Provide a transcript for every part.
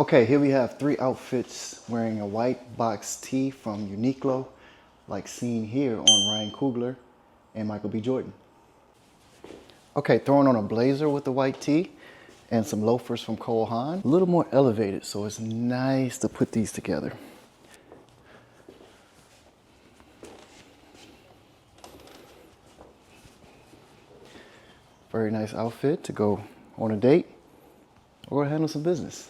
Okay, here we have 3 outfits wearing a white box tee from UNIQLO, like seen here on Ryan Coogler and Michael B. Jordan. Okay, throwing on a blazer with the white tee and some loafers from Cole Haan. A little more elevated, so it's nice to put these together. Very nice outfit to go on a date or handle some business.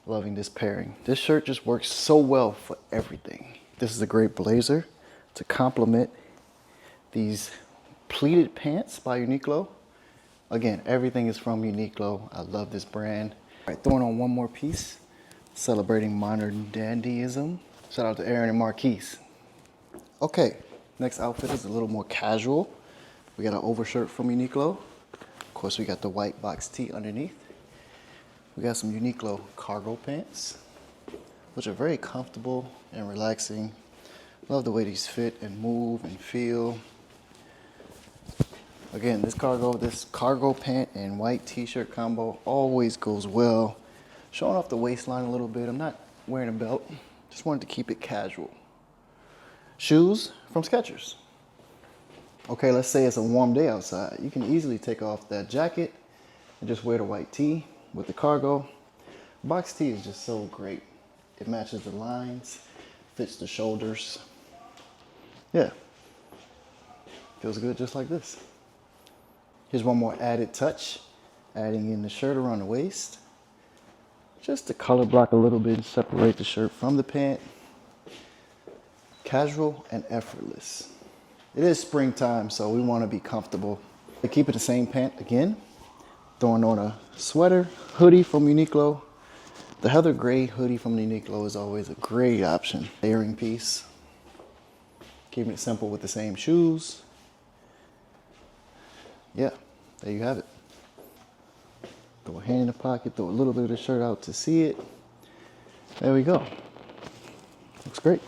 Loving this pairing. This shirt just works so well for everything. This is a great blazer to complement these pleated pants by UNIQLO. Again, everything is from UNIQLO. I love this brand. All right, throwing on one more piece, celebrating modern dandyism. Shout out to Aaron and Marquise. Okay, next outfit is a little more casual. We got an overshirt from UNIQLO. Of course, we got the white box tee underneath. We got some UNIQLO cargo pants, which are very comfortable and relaxing. Love the way these fit and move and feel. Again, this cargo pant and white t-shirt combo always goes well. Showing off the waistline a little bit. I'm not wearing a belt. Just wanted to keep it casual. Shoes from Skechers. Okay, let's say it's a warm day outside. You can easily take off that jacket and just wear the white tee with the cargo. Box tee is just so great. It matches the lines, fits the shoulders. Yeah, feels good just like this. Here's one more added touch, adding in the shirt around the waist. Just to color block a little bit and separate the shirt from the pant. Casual and effortless. It is springtime, so we want to be comfortable. To keep it the same pant again, throwing on a sweater, hoodie from UNIQLO. The heather gray hoodie from UNIQLO is always a great option. Layering piece. Keeping it simple with the same shoes. Yeah, there you have it. Throw a hand in the pocket, throw a little bit of the shirt out to see it. There we go. Looks great.